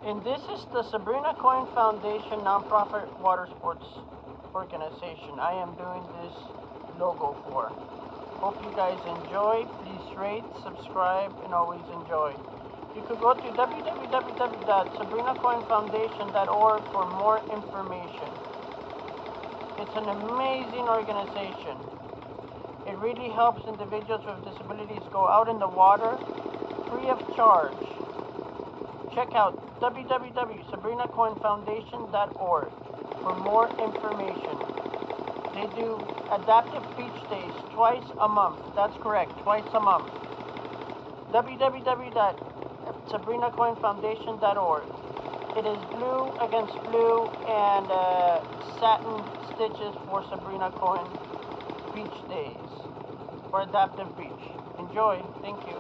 And this is the Sabrina Corn Foundation nonprofit water sports organization I am doing this logo for. Hope you guys enjoy. Please rate, subscribe, and always enjoy. You could go to www.sabrinacornfoundation.org for more information. It's an amazing organization. It really helps individuals with disabilities go out in the water free of charge. Check out www.sabrinacornfoundation.org for more information. They do adaptive beach days twice a month. That's correct, twice a month. www.sabrinacornfoundation.org. It is blue against blue and satin stitches for Sabrina Corn beach days or adaptive beach. Enjoy. Thank you.